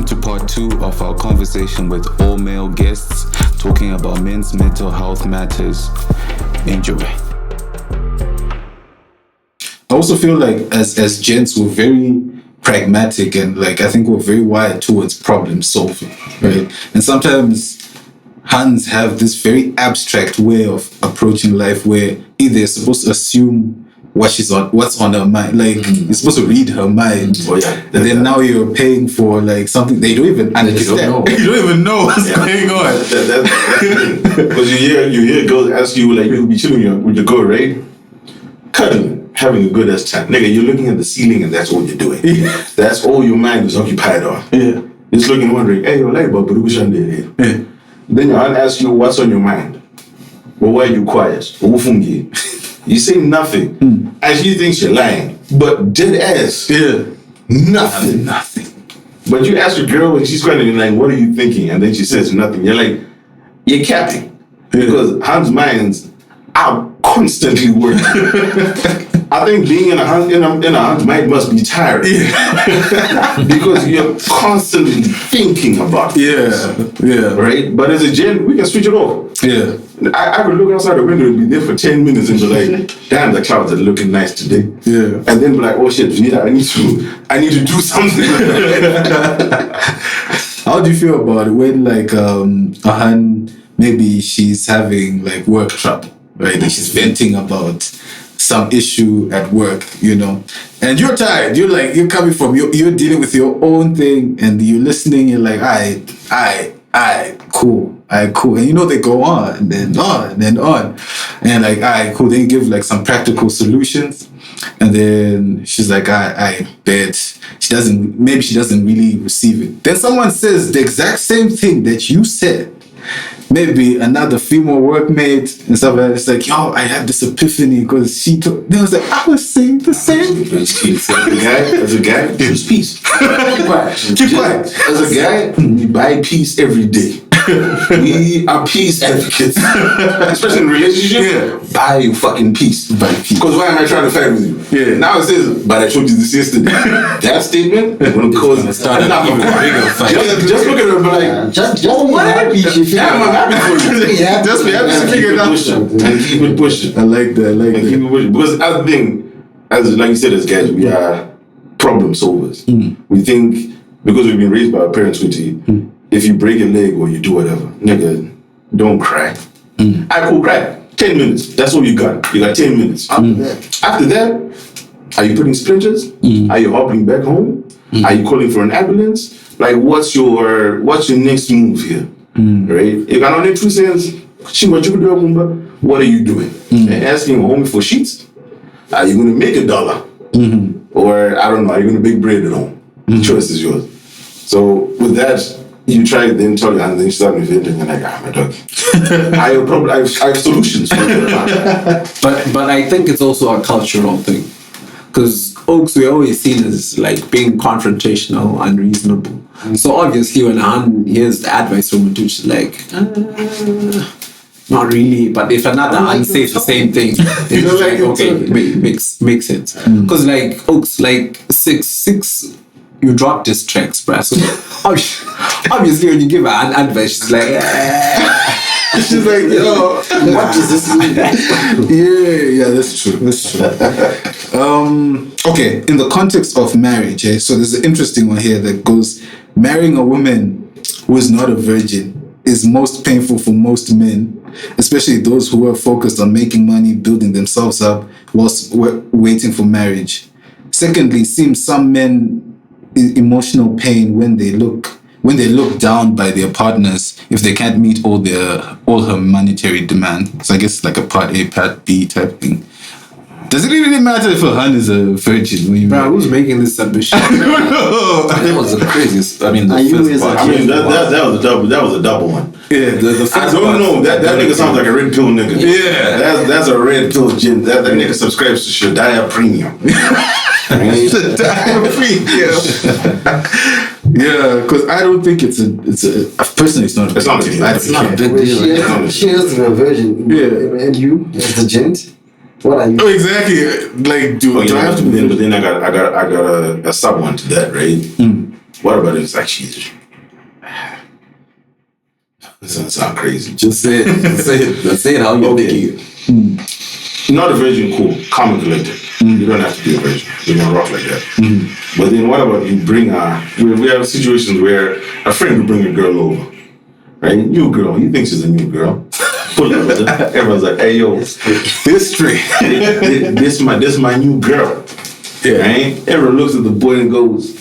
Welcome to part 2 of our conversation with all male guests talking about men's mental health matters. Enjoy. I also feel like as gents, we're very pragmatic and I think we're very wired towards problem solving, right? And sometimes Hans have this very abstract way of approaching life where either you're supposed to assume what's on her mind, you're supposed to read her mind. And then now you're paying for something they don't even understand. You don't even know what's going on. Because you hear girls ask you, you'll be chilling with your girl, right? Cuddling, having a good ass time. Nigga, you're looking at the ceiling and that's all you're doing. Yeah. That's all your mind is occupied on. Yeah. Just looking and wondering, hey, you're like, but yeah. Then your aunt asks you what's on your mind. Well, why are you quiet? You say nothing. And she thinks you're lying. But dead ass. Yeah. Nothing. But you ask your girl and she's questioning what are you thinking? And then she says nothing. You're like, you're capping. Yeah. Because Hans' minds are constantly working. I think being in a Hans mind must be tiring. Yeah. Because you're constantly thinking about it. Yeah. Right? But as a gen, we can switch it off. Yeah. I could look outside the window and be there for 10 minutes and be damn, the clouds are looking nice today. Yeah. And then be like, oh shit, I need to do something. How do you feel about it when Ahan, maybe she's having work trouble, right? And she's venting about some issue at work, and you're tired. You're coming from, you're dealing with your own thing and you're listening. You're like, cool. And they go on and then on and then on. And cool. Then give some practical solutions. And then she's like, I bet she doesn't really receive it. Then someone says the exact same thing that you said. Maybe another female workmate and stuff like that. It's like, yo, I had this epiphany because she told. Then I was like, I was saying the same. As a guy, choose peace. Keep quiet. As a guy, we buy peace every day. We are peace advocates. Especially in relationships. Yeah. Buy your fucking peace. Because why am I trying to fight with you? Yeah. Now it says, but I told you this yesterday. That statement is going to cause enough of a bigger fight. Just look at her and be like, just what happy? I'm happy for you. Just be happy to figure it out. And keep it pushing. I like that. Keep it pushing. Because other thing, like you said, as guys, we are problem solvers. We think, because we've been raised by our parents with you, if you break a leg or you do whatever, nigga, don't cry. I could cry. 10 minutes. That's all you got. You got 10 minutes. After that, are you putting splinters? Are you hopping back home? Are you calling for an ambulance? What's your next move here? Right? If I don't need 2 cents, what are you doing? And asking a homie for sheets? Are you going to make $1? Or, I don't know, are you going to bake bread at home? The choice is yours. So, with that, you try to then tell you, and then you start inventing, and my dog. I have solutions for that. But I think it's also a cultural thing. Because Oaks, we're always seen as being confrontational, unreasonable. So obviously when Han hears the advice from a dude, she's not really. But if another Han says the same thing, it's okay, makes sense. Because Oaks, 6 you drop diss tracks, bruh. So obviously when you give her an advice, she's like, she's like, yo, what does this mean? Yeah, that's true. Okay, in the context of marriage, so there's an interesting one here that goes, marrying a woman who is not a virgin is most painful for most men, especially those who are focused on making money, building themselves up whilst waiting for marriage. Secondly, seems some men emotional pain when they look down by their partners if they can't meet all her monetary demand. So I guess a part A, part B type thing. Does it really matter if a hun is a virgin? Who's making this submission? That was the craziest. I mean, that was a double one. Yeah, the first I don't know. That nigga sounds like a red pill nigga. Yeah, that's a red pill gin. That nigga subscribes to Shadaya Premium. Shadaya Premium. Yeah, because I don't think it's a personally it's not a big deal. She is a virgin. Yeah, and you as the gent. What are you? Oh, exactly. Do I have to? But then I got a sub one to that, right? What about if it's like she's... This doesn't sound crazy. Just say it. Say it how you're thinking. Not a virgin, cool. Calm and collected. You don't have to be a virgin. You don't rock like that. But then what about you bring we have situations where a friend will bring a girl over. Right? New girl. He thinks she's a new girl. Pull up with her. Everyone's like, hey, yo. History. This my new girl. Yeah. Right? Everyone looks at the boy and goes,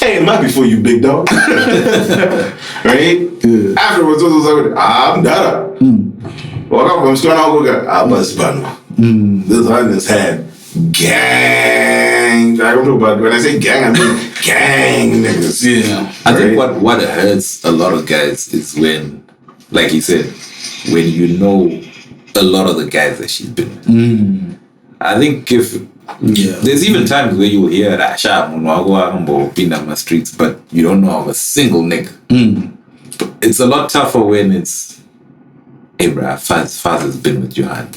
hey, it might be for you, big dog. Right? Yeah. Afterwards, I'm Dada. Walk up, I'm still not going to bust Bano. This one has had gang. I don't know about when I say gang, I mean gang niggas. Yeah. I think what hurts a lot of guys is when, like you said, when you know a lot of the guys that she's been with. I think there's even times where you hear that been on the streets, but you don't know of a single nigga. It's a lot tougher when it's, hey bruh, Faz has been with Johan.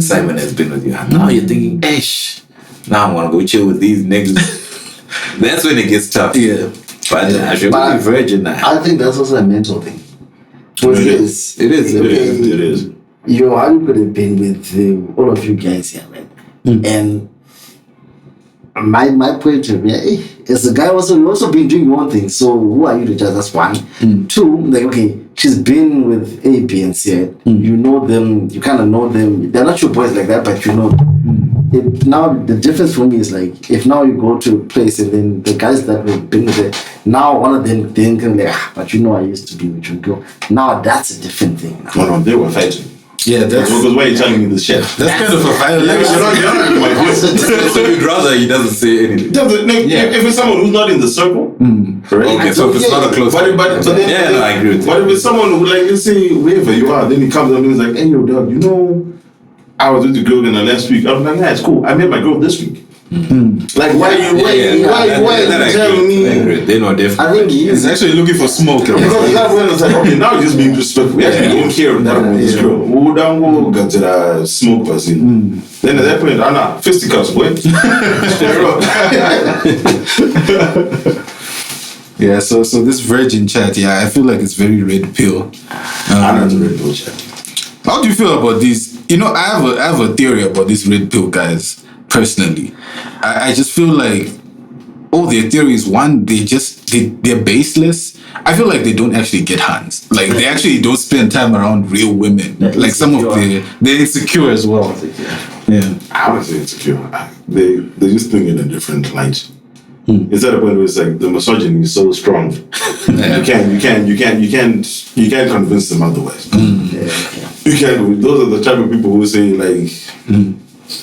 Simon has been with Johan. Now you're thinking, Esh, now I'm gonna go chill with these niggas. That's when it gets tough. Yeah. But I should be virgin now. I think that's also a mental thing. It is. It is. Johan could have been with all of you guys here, man. And my point of view is the guy you also been doing your own thing. So who are you to judge? That's one. Two, like, okay, she's been with A, B, and C. You know them. You kind of know them. They're not your boys like that, but you know. Now the difference for me is like, if now you go to a place and then the guys that have been with it, now one of them then can like, but you know I used to be with your girl. Now that's a different thing. No, they were fighting. Yeah, that's Because why are you telling me this shit? kind of a violation. You're not my voice. So you'd rather he doesn't say anything. If it's someone who's not in the circle, right? Okay, so if it's not a close But then, I agree with But if it's someone who, like, let's say wherever you are, then he comes up and he's like, hey, yo, dog, you know, I was with the girl in the last week. I was like, yeah, it's cool. I met my girl this week. Like, why are you telling me? They know different. I think He's actually looking for smoke. Because that one was like, okay, now you're just being disrespectful. We actually don't care about this girl. We'll down go get to the smoke person. Then at that point, I'm not fisticuffs, boy. Yeah, so this virgin chat, yeah, I feel like it's very red pill. I'm not a red pill chat. How do you feel about these? You know, I have a theory about these red pill guys. Personally, I just feel like all their theories, one, they're baseless. I feel like they don't actually get hands. Like, they actually don't spend time around real women. Like, some of they're insecure as well. Yeah, I wouldn't say insecure. They just think in a different light. It's at a point where it's like the misogyny is so strong. You can't convince them otherwise. You can't. Those are the type of people who say like.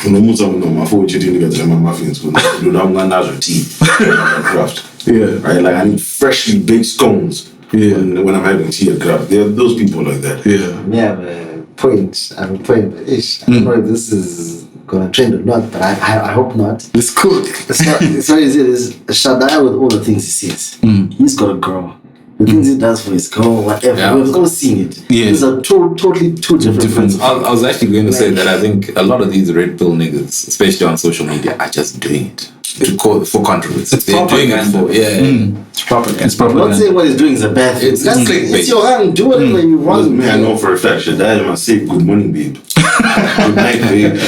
My phone cheating to get my muffins. You don't want to tea. Craft. Yeah. Right? Like, I need freshly baked scones. Yeah. When I'm having tea at craft. There are those people like that. Yeah. I have a point. I don't know if this is gonna trend or not, but I hope not. It's cool. It's very easy. It's Shaddai with all the things he says. He's got a girl. The things he does for his girl, whatever. Yeah. We've all seen it. Yeah. These are totally two different. I was actually going to say that I think a lot of these red pill niggas, especially on social media, are just doing it for controversy. They're doing it for It's propaganda. It's I'm not propaganda. saying what he's doing is a bad thing. It's clickbait. It's your hand. Do whatever you want. Me, I know for a fact that must say good morning, babe. Good night, babe.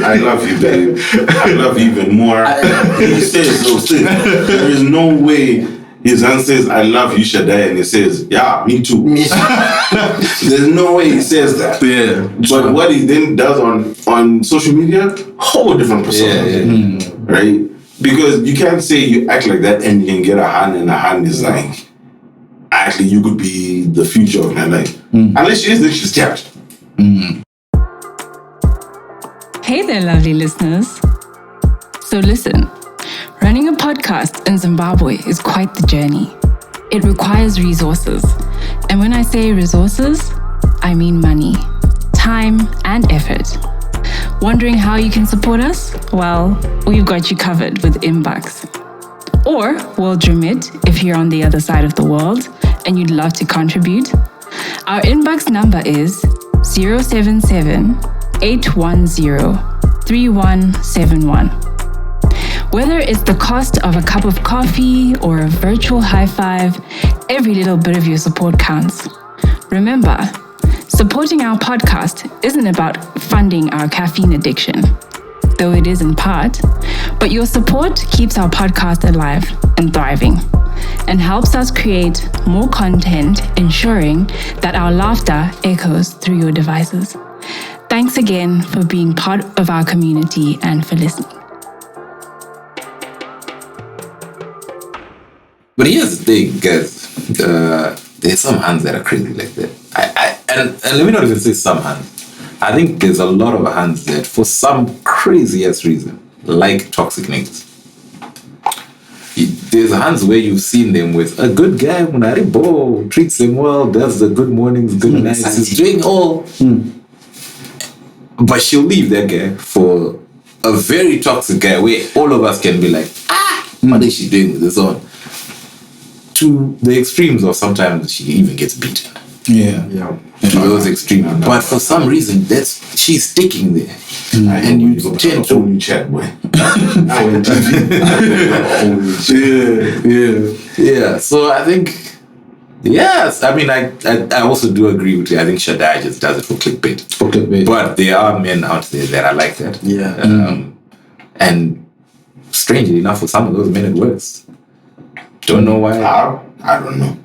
I love you, babe. I love you even more. He says those things. There is no way his hand says, I love you, Shaddai, and he says, yeah, me too. There's no way he says that. Yeah. But what he then does on social media, whole different persona. Right? Because you can't say you act like that and you can get a hand, and a hand is like, actually, you could be the future of my life. Unless she is, then she's kept. Hey there, lovely listeners. So listen, running a podcast in Zimbabwe is quite the journey. It requires resources. And when I say resources, I mean money, time, and effort. Wondering how you can support us? Well, we've got you covered with Inbox. Or World Remit if you're on the other side of the world and you'd love to contribute. Our Inbox number is 077 810 3171. Whether it's the cost of a cup of coffee or a virtual high five, every little bit of your support counts. Remember, supporting our podcast isn't about funding our caffeine addiction, though it is in part, but your support keeps our podcast alive and thriving and helps us create more content, ensuring that our laughter echoes through your devices. Thanks again for being part of our community and for listening. But here's the thing, guys. There's some hands that are crazy like that. And let me not even say some hands. I think there's a lot of hands that, for some crazy-ass reason, like toxic niggas. There's hands where you've seen them with a good guy, Munaribo, treats them well, does the good mornings, good nights, is doing all. But she'll leave that guy for a very toxic guy where all of us can be like, what is she doing with this on? To the extremes of sometimes she even gets beaten. Yeah. To those extremes. But for some reason, she's sticking there. And you tend to... Only chat, boy. Yeah. So I think... Yes, I mean, I also do agree with you. I think Shaddai just does it for clickbait. But there are men out there that are like that. Yeah. And strangely enough, for some of those men, it works. Don't know why. I don't know.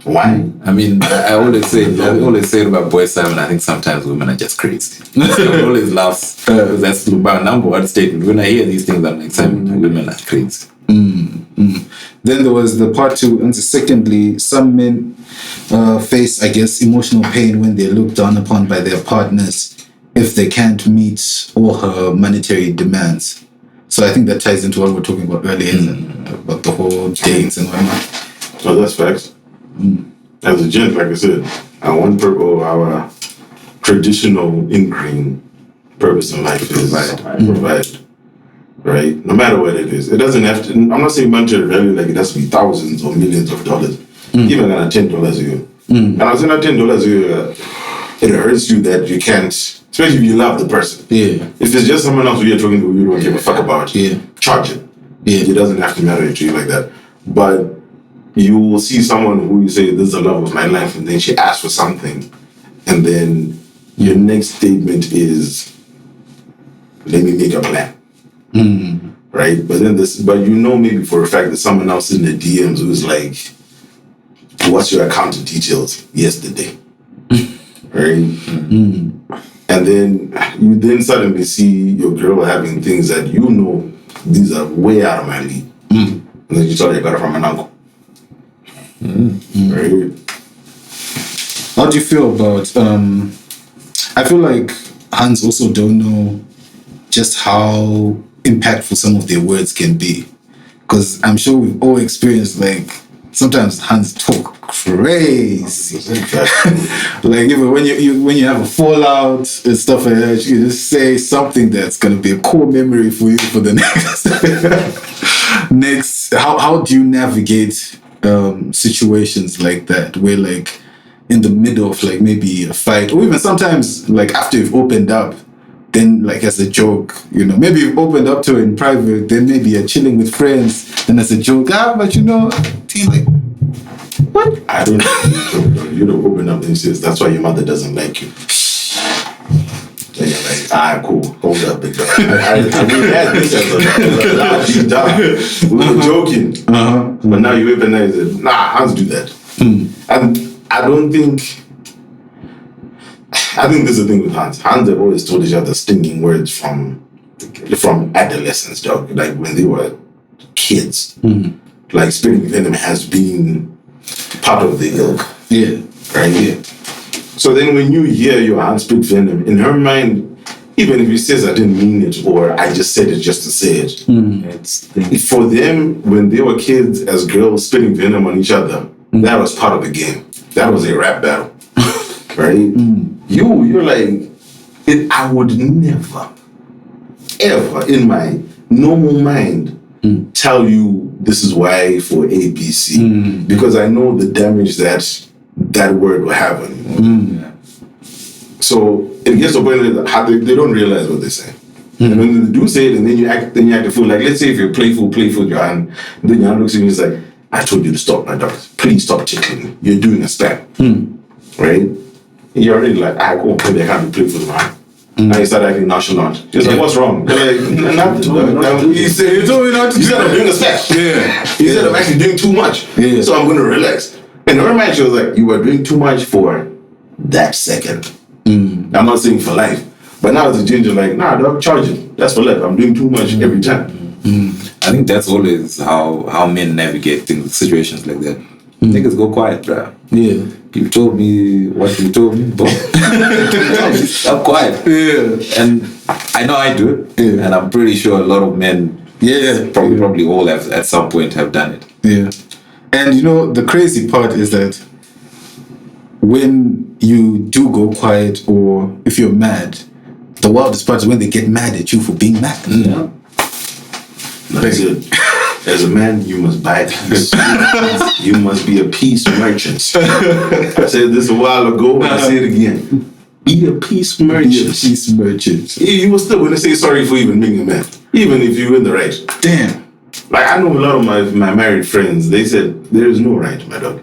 Why? I mean, I always say about Boy Simon, I think sometimes women are just crazy. I always laugh. That's my number one statement. When I hear these things, I'm like, Simon, women are crazy. Then there was the part 2, and secondly, some men face, I guess, emotional pain when they're looked down upon by their partners if they can't meet all her monetary demands. So I think that ties into what we were talking about earlier, about the whole dates and whatnot. So that's facts. As a gent, like I said, our traditional ingrained purpose in life is provide. Right? No matter what it is. It doesn't have to, I'm not saying monetary value like it has to be thousands or millions of dollars. Even at $10 a year. And I was saying at $10 a year, it hurts you that you can't, especially if you love the person. Yeah. If it's just someone else who you're talking to, you don't give a fuck about, charge it. Yeah. It doesn't have to matter to you like that. But you will see someone who you say, this is the love of my life, and then she asks for something. And then your next statement is, let me make a plan. Right? But you know maybe for a fact that someone else in the DMs who's like, what's your account details yesterday? Right? And then you then suddenly see your girl having things that you know, these are way out of my league. And then you tell her you got it from an uncle. Right? How do you feel about, I feel like Hans also don't know just how impactful some of their words can be. Because I'm sure we've all experienced, like, sometimes Hans talk crazy. Like, even when you have a fallout and stuff like that, you just say something that's gonna be a core memory for you for the next. How do you navigate situations like that, where like in the middle of like maybe a fight, or even sometimes like after you've opened up, then like as a joke, you know, maybe you've opened up to it in private, then maybe you're chilling with friends, then as a joke, but you know, like, what? I don't know. You don't open up and says that's why your mother doesn't like you. And you're like, cool, hold up, big dog. I really had this as a large deep dive. We were joking. But now you open there and say, Hans do that. And I think this is the thing with Hans. Hans have always told each other stinging words from adolescence, dog. Like when they were kids. Like spitting venom has been part of the ilk. Yeah. Right? Yeah. So then when you hear your aunt spit venom, in her mind, even if he says I didn't mean it or I just said it just to say it, for them, when they were kids as girls spitting venom on each other, that was part of the game. That was a rap battle. Right? You're like, I would never, ever in my normal mind tell you this is why for ABC. Because I know the damage that word will have on you. So it gets to a point that they don't realize what they say. And when they do say it, and then you act a fool. Like, let's say if you're playful with your hand, and then your hand looks at you and is like, I told you to stop, my dog. Please stop tickling me. You're doing a step. Right? And you're already like, go, maybe I can't be playful with my hand. And you start acting nonchalant. You're like, what's wrong? You're like, nothing. You told me not to. You said I'm doing a step. Yeah. You said I'm actually doing too much. Yeah. So I'm going to relax. And her mind, she was like, you were doing too much for that second. I'm not saying for life. But now as a ginger, like, nah, dog, charge it. That's for life. I'm doing too much every time. I think that's always how men navigate things, situations like that. Niggas go quiet, bro. Yeah. You told me what you told me, but I'm quiet. Yeah. And I know I do it. Yeah. And I'm pretty sure a lot of men, probably all have at some point have done it. Yeah. And you know, the crazy part is that when you do go quiet or if you're mad, the wildest part is when they get mad at you for being mad. Yeah. That's it. As a man, you must buy peace. You must be a peace merchant. I said this a while ago, and I say it again. Be a peace merchant. Be a peace merchant. You will still want to say sorry for even being a man, even if you're in the right. Damn. Like, I know a lot of my married friends, they said, there is no right, my dog.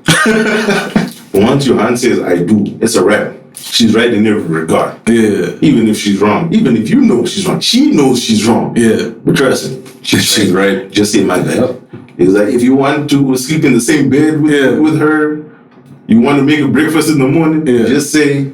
Once your hand says, I do, it's a wrap. She's right in every regard. Yeah. Even if she's wrong. Even if you know she's wrong. She knows she's wrong. Yeah. But trust me, she's right. Just say my bad. Yep. It's like, if you want to sleep in the same bed with her, you want to make a breakfast in the morning, just say,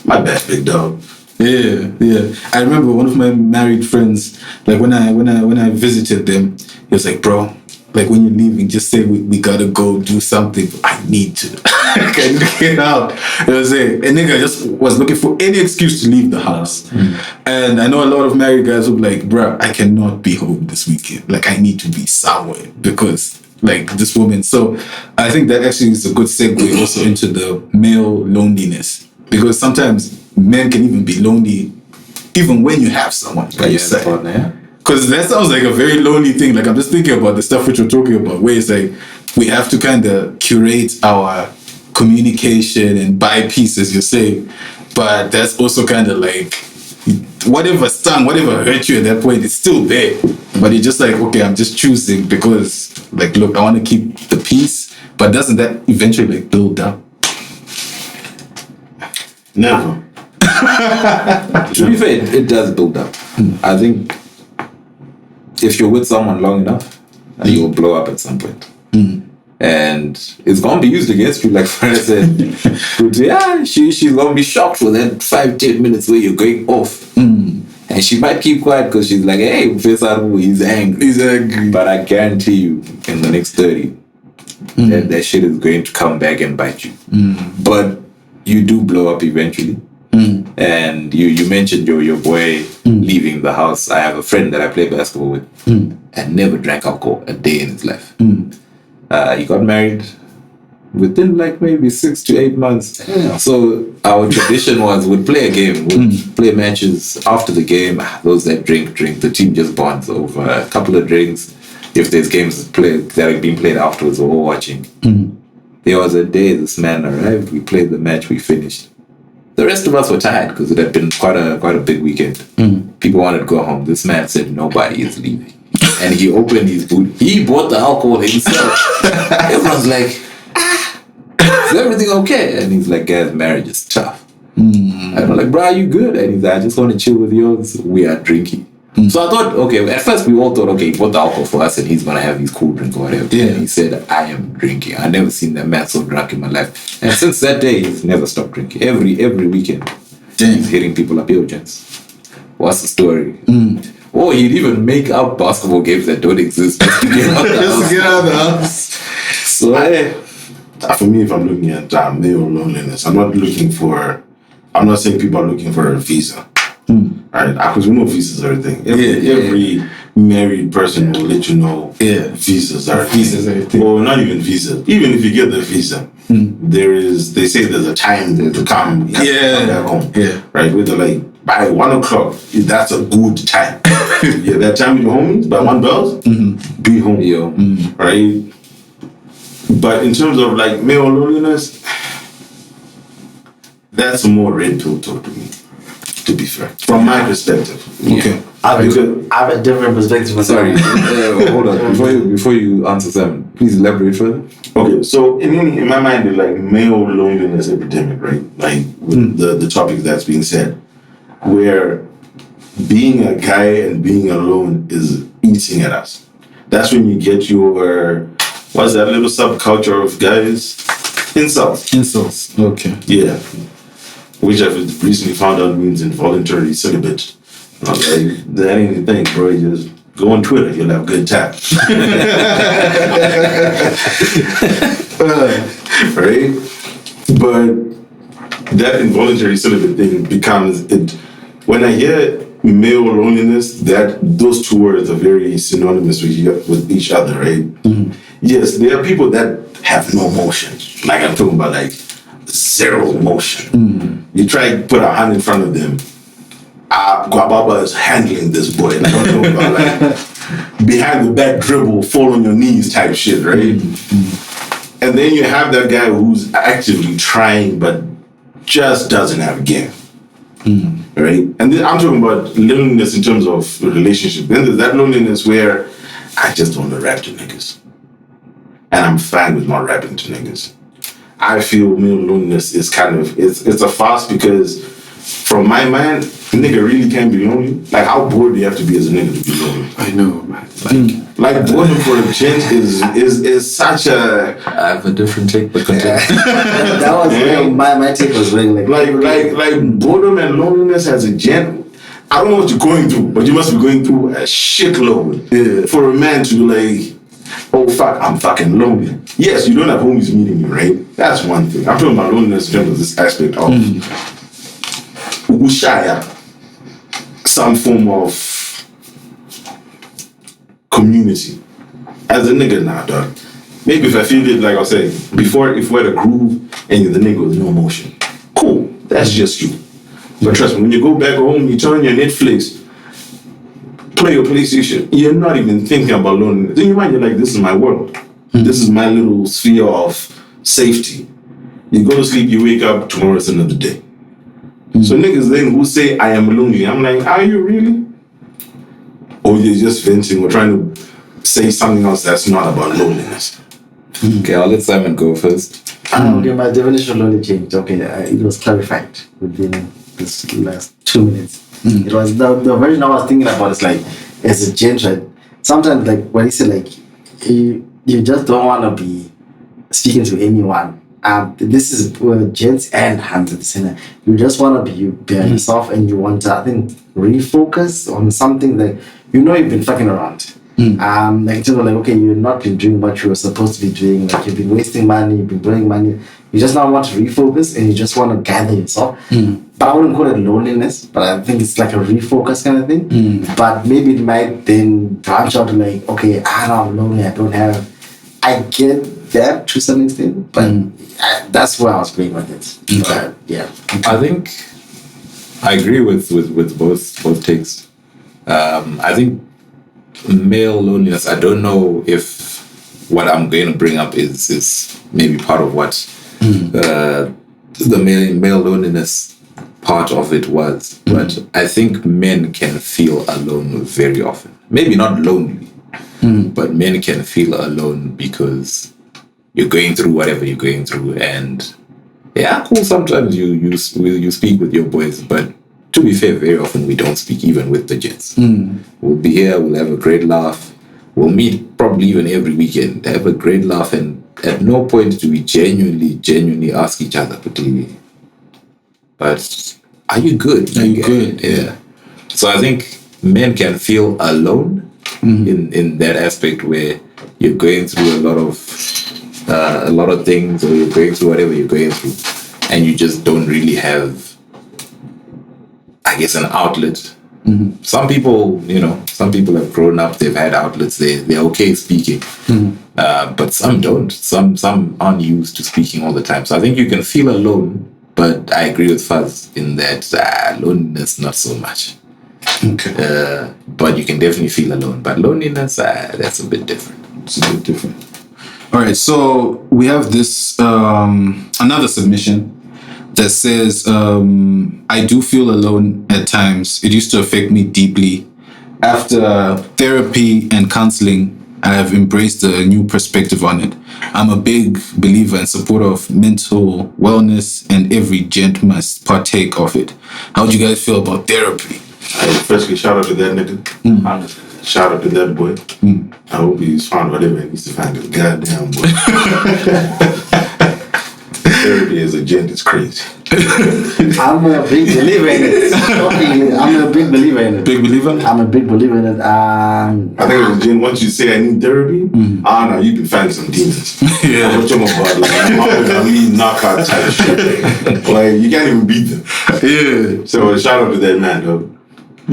my bad, big dog. Yeah, yeah. I remember one of my married friends, like when I visited them, he was like, bro, like when you're leaving, just say we gotta go do something. I need to. Can you get out? It was a nigga just was looking for any excuse to leave the house. And I know a lot of married guys who be like, bro, I cannot be home this weekend. Like I need to be somewhere because like this woman. So I think that actually is a good segue also into the male loneliness. Because sometimes men can even be lonely even when you have someone by your side. Because that sounds like a very lonely thing. Like I'm just thinking about the stuff which we're talking about, where it's like we have to kind of curate our communication and buy peace, as you say. But that's also kind of like whatever stung, whatever hurt you at that point, it's still there. But you're just like, okay, I'm just choosing because, like, look, I want to keep the peace. But doesn't that eventually like build up? Never. To be fair, it does build up. I think if you're with someone long enough, you'll blow up at some point. And it's gonna be used against you, like Fred said. She's gonna be shocked for that 5-10 minutes where you're going off. And she might keep quiet because she's like, hey, he's angry. He's angry. But I guarantee you, in the next 30, that shit is going to come back and bite you. But you do blow up eventually. And you mentioned your boy leaving the house. I have a friend that I play basketball with and never drank alcohol a day in his life. He got married within like maybe 6 to 8 months. So our tradition was we'd play a game, we'd play matches after the game. Those that drink. The team just bonds over a couple of drinks. If there's games that are being played afterwards, we're all watching. There was a day this man arrived, we played the match, we finished. The rest of us were tired because it had been quite a big weekend. People wanted to go home. This man said nobody is leaving. And he opened his boot. He bought the alcohol himself. Everyone's like, is everything okay? And he's like, guys, marriage is tough. And I'm like, bro, are you good? And he's like, I just want to chill with yours. We are drinking. So I thought, okay, at first we all thought, okay, he bought the alcohol for us and he's going to have his cool drink or whatever. And he said, I am drinking. I've never seen that man so drunk in my life. And since that day, he's never stopped drinking. Every weekend, he's hitting people up, yo, gents, what's the story? Or he'd even make up basketball games that don't exist just to get out of the house. So, for me, if I'm looking at male loneliness, I'm not saying people are looking for a visa. Right? Because we know visas are everything. Every married person will let you know visas are everything. Well, not even visa. Even if you get the visa, they say there's a time to come back home. Right? Where they're like, by 1 o'clock, that's a good time. That time with your homies, by 1 bell, be home. Right? But in terms of like male loneliness, that's more red pill talk to me. To be fair, from my perspective. Okay. I have a different perspective. Sorry, hold on. Before you answer Simon, please elaborate further. Okay, so in my mind, it's like male loneliness epidemic, right? Like with the topic that's being said, where being a guy and being alone is eating at us. That's when you get your, what's that little subculture of guys? Insults. Insults. Okay. Yeah. Which I've recently found out means involuntary celibate. And I was like, that ain't the thing, bro. You just go on Twitter, you'll have a good time. Right? But that involuntary celibate thing becomes it. When I hear male loneliness, that those two words are very synonymous with each other, right? Mm-hmm. Yes, there are people that have no motion. Like I'm talking about, like zero motion. Mm-hmm. You try to put a hand in front of them. Guababa is handling this boy. And I don't know about like behind the back dribble, fall on your knees type shit, right? Mm-hmm. And then you have that guy who's actively trying but just doesn't have game. Mm-hmm. Right? And then I'm talking about loneliness in terms of relationship. Then there's that loneliness where I just don't want to rap to niggas. And I'm fine with not rapping to niggas. I feel male loneliness is kind of, it's a farce because from my mind, a nigga really can be lonely. Like, how bored do you have to be as a nigga to be lonely? I know, man. Like boredom for a gent is such a. I have a different take, but continue. That was my take was really like boredom and loneliness as a gent. I don't know what you're going through, but you must be going through a shitload for a man to be like, oh fuck, I'm fucking lonely. Yes, you don't have homies meeting you, right? That's one thing. I'm talking about loneliness in terms of this aspect of Ushaya, some form of community. As a nigga now, dog. Maybe if I feel it, like I was saying, before, if we're at a groove and you're the nigga with no emotion, cool, that's just you. But trust me, when you go back home, you turn on your Netflix, play your PlayStation, you're not even thinking about loneliness. In your mind, you're like, this is my world. This is my little sphere of safety. You go to sleep, you wake up, tomorrow's another day. So niggas then who say, I am lonely, I'm like, are you really? Or you're just venting or trying to say something else that's not about loneliness. Okay, I'll let Simon go first. Okay, my definition of lonely changed. Okay, it was clarified within this last 2 minutes. It was the version I was thinking about is like, as a gender, sometimes like when you say like, you just don't want to be speaking to anyone. This is gents and hands at the center. You just want to be yourself and you want to, I think, refocus on something that you know you've been fucking around. Like, you know, like, okay, you've not been doing what you were supposed to be doing. Like, you've been wasting money, you've been burning money. You just now want to refocus and you just want to gather yourself. But I wouldn't call it loneliness, but I think it's like a refocus kind of thing. But maybe it might then branch out to like, okay, I'm lonely, I don't have. I get that to some extent, but that's where I was going with it. But, yeah. I think I agree with both takes. I think male loneliness, I don't know if what I'm going to bring up is maybe part of what the male loneliness part of it was. But I think men can feel alone very often. Maybe not lonely, but men can feel alone because you're going through whatever you're going through. And yeah, cool, sometimes you speak with your boys, but to be fair, very often we don't speak even with the gents. We'll be here, we'll have a great laugh. We'll meet probably even every weekend, have a great laugh, and at no point do we genuinely ask each other, but are you good? Are you good? Yeah. So I think men can feel alone in that aspect where you're going through a lot of things, or you're going through whatever you're going through, and you just don't really have, I guess, an outlet. Some people have grown up, they've had outlets, they're okay speaking, but some don't. Some aren't used to speaking all the time. So I think you can feel alone, but I agree with Fuzz in that loneliness, not so much. Okay. But you can definitely feel alone. But loneliness, that's a bit different. It's a bit different. All right, so we have this another submission that says, I do feel alone at times. It used to affect me deeply. After therapy and counseling, I have embraced a new perspective on it. I'm a big believer and supporter of mental wellness, and every gent must partake of it. How do you guys feel about therapy? Firstly, shout out to that nigga. Shout out to that boy. I hope he's found whatever he needs to find. This goddamn boy. Therapy as a gent is crazy. I'm a big believer in it. I'm a big believer in it. Big believer? I'm a big believer in it. I think as a gent, once you say I need therapy, no, you can find some demons. Yeah. What you about? Like, I need knockout type shit. Like, you can't even beat them. Yeah. So shout out to that man, though.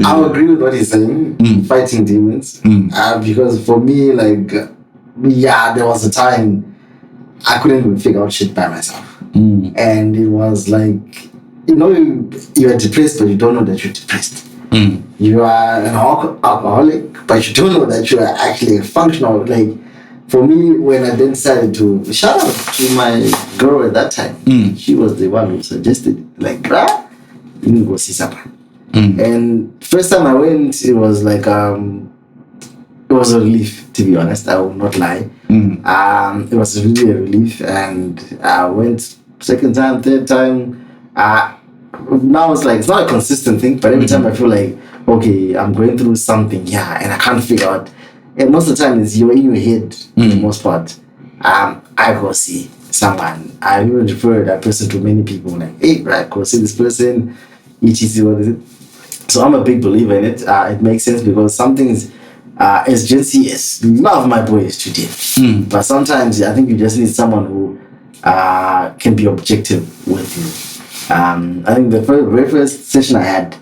I agree with what he's saying, fighting demons. Because for me, like, there was a time I couldn't even figure out shit by myself. And it was like, you're depressed, but you don't know that you're depressed. You are an alcoholic, but you don't know that you are actually a functional. Like, for me, when I then decided to shout out to my girl at that time, she was the one who suggested, like, bruh, you need to go see someone. And first time I went, it was like, it was a relief, to be honest. I will not lie. It was really a relief, and I went second time, third time. Now it's like, it's not a consistent thing, but every time I feel like, okay, I'm going through something, and I can't figure out. And most of the time, it's you're in your head for the most part. I go see someone. I even refer that person to many people. Like, hey, right, go see this person. ETC, what is it? So I'm a big believer in it. It makes sense because some things, as Gen Z, yes, love my boys to death. But sometimes I think you just need someone who can be objective with you. I think the very first session I had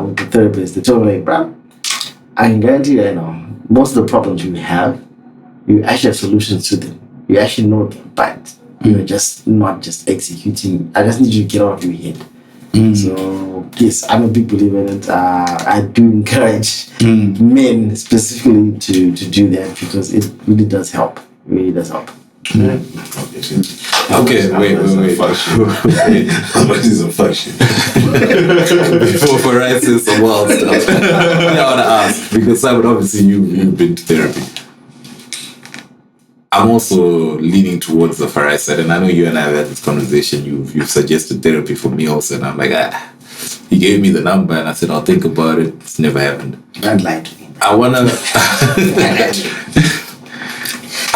with the therapist, they told me, like, bro, I can guarantee you, most of the problems you have, you actually have solutions to them. You actually know them, but you're just not just executing. I just need you to get out of your head. So yes, I'm a big believer in it. I do encourage men specifically to do that because it really does help. It really does help. Okay, wait. Fuck shit. What is a fuck shit? Before Farai some wild stuff, I want to ask, because Simon, obviously you've been to therapy. I'm also leaning towards the Farai side, and I know you and I have had this conversation. You've suggested therapy for me also, and I'm like, he gave me the number, and I said, I'll think about it. It's never happened. I'd like to. I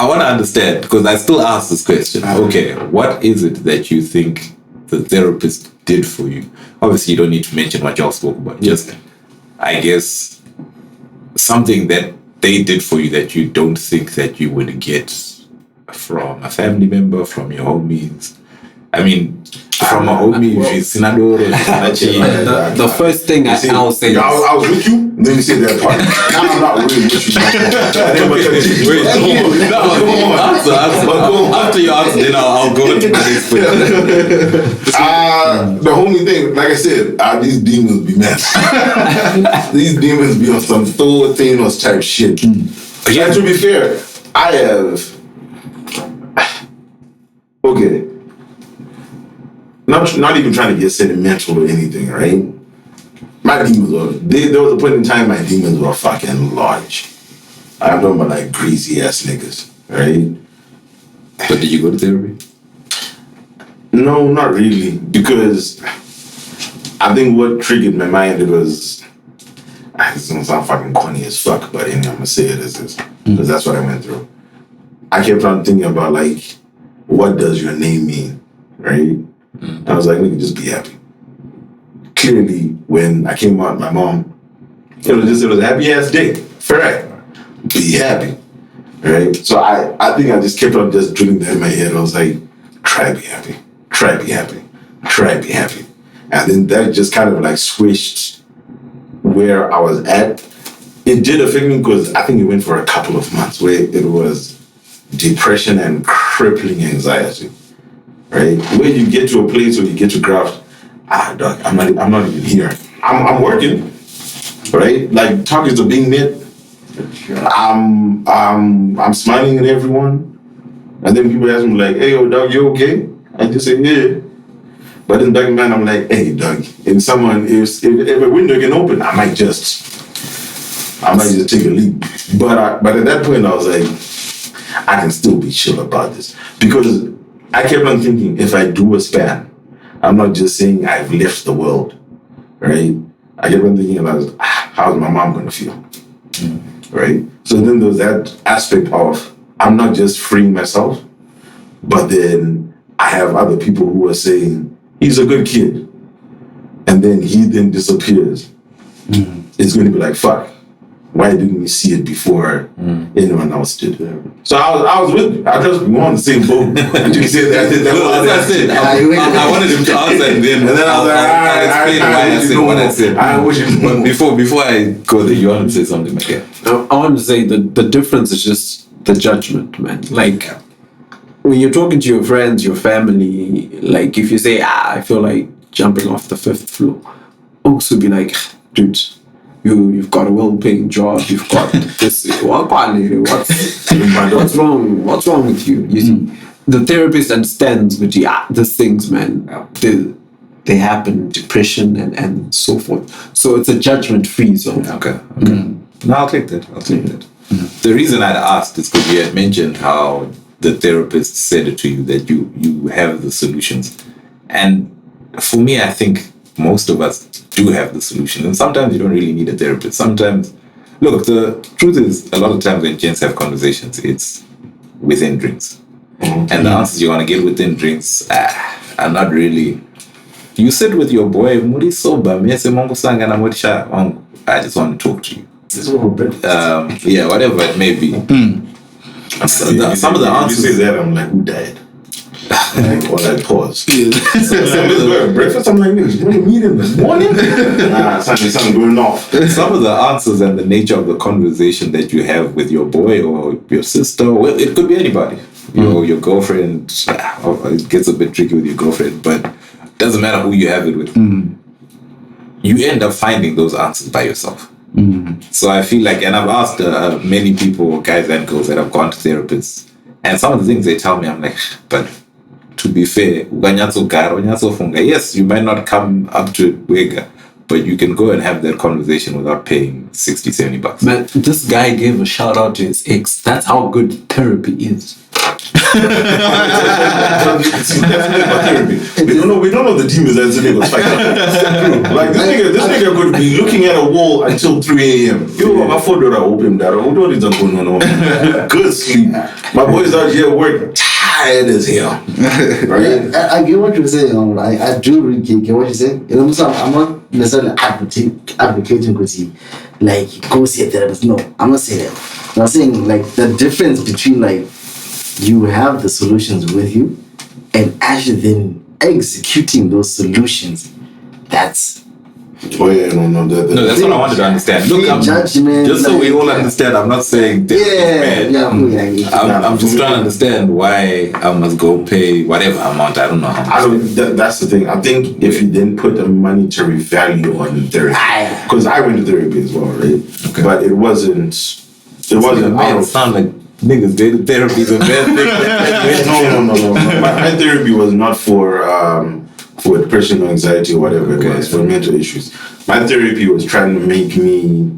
wanna understand, because I still ask this question. Okay, what is it that you think the therapist did for you? Obviously, you don't need to mention what y'all spoke about. Just, I guess, something that they did for you that you don't think that you would get from a family member, from your homies. I mean, from a homie, if it's Sinador or The first thing I'll say is... I was with you, and then you said that part. Now I'm not really with you. After you answer, then I'll go into the next question. The homie thing, like I said, these demons be mad. These demons be on some Thor Thanos type shit. Yeah, to be fair, I have... Okay. Not even trying to get sentimental or anything, right? My demons were... There was a point in time my demons were fucking large. I'm talking about like greasy ass niggas, right? But did you go to therapy? No, not really. Because I think what triggered my mind, it was... It's gonna sound fucking corny as fuck, but anyway, I'm gonna say it as this. Because that's what I went through. I kept on thinking about like, what does your name mean, right? I was like, nigga, just be happy. Clearly, when I came out, my mom, it was a happy ass day. Fair. Be happy. Right? So I think I just kept on just drilling that in my head. I was like, try be happy. Try be happy. Try be happy. And then that just kind of like switched where I was at. It did affect me because I think it went for a couple of months where it was depression and crippling anxiety. Right? When you get to a place where you get to grasp, dog, I'm not even here. I'm working. Right? Like targets are being met. I'm smiling at everyone. And then people ask me like, hey yo dog, you okay? I just say, yeah. But in back in mind, I'm like, hey, dog, if a window can open, I might just take a leap. But at that point, I was like, I can still be chill about this. Because I kept on thinking, if I do a span, I'm not just saying I've left the world, right? I kept on thinking about how's my mom going to feel, right? So then there was that aspect of I'm not just freeing myself, but then I have other people who are saying, he's a good kid. And then he then disappears. It's going to be like, fuck. Why didn't we see it before anyone else did? So I was with you. I just we on the same boat. You said that. That's it. I wanted him to answer and then I was like, I'll explain why I said what I said. I wish you But before I go there, you want to say something, okay? I want to say that the difference is just the judgment, man. Like when you're talking to your friends, your family, like if you say, I feel like jumping off the 5th floor, folks would be like, dude, you've got a well-paying job, you've got this. What's wrong? What's wrong with you? You see, the therapist understands, but these things, man, they happen, depression and so forth. So it's a judgment-free zone. Okay. No, I'll take that. The reason I'd asked is because you had mentioned how the therapist said it to you that you have the solutions. And for me, I think most of us do have the solution. And sometimes you don't really need a therapist. Sometimes, look, the truth is, a lot of times when gents have conversations, it's within drinks. And the answers you want to get within drinks are not really. You sit with your boy, I just want to talk to you. Yeah, whatever it may be. Some of the answers. You say that, I'm like, who died? Or like pause. Breakfast, I'm like, nigga, you want to meet him this morning? Something going off. Some of the answers and the nature of the conversation that you have with your boy or your sister, well, it could be anybody. Your girlfriend, it gets a bit tricky with your girlfriend, but it doesn't matter who you have it with. You end up finding those answers by yourself. So I feel like, and I've asked many people, guys and girls that have gone to therapists, and some of the things they tell me, I'm like, but to be fair, yes, you might not come up to it bigger, but you can go and have that conversation without paying $60-$70. Man, this guy gave a shout out to his ex. That's how good therapy is. We don't know the demons that Zimmy was fighting. Like this nigga could be looking at a wall until 3 a.m. Yo, my phone door open that. Good sleep. My boys out here working tired as hell. Right? I get what you're saying. I do really get what you're saying. You know, I'm not necessarily advocating because he like go see a therapist. No, I'm not saying that. I'm saying like the difference between like you have the solutions with you and actually then executing those solutions. That's no, that's what I wanted to understand. Look, judgment, just so we all understand, I'm not saying this is bad. I'm just trying to understand why I must go pay whatever amount. I don't know how much. That's the thing. I think if you then put a monetary value on therapy, because I went to therapy as well, right? Okay. But it wasn't out of sound like niggas did therapy is a bad thing. No. My therapy was not for depression or anxiety or whatever it was, for mental issues. My therapy was trying to make me,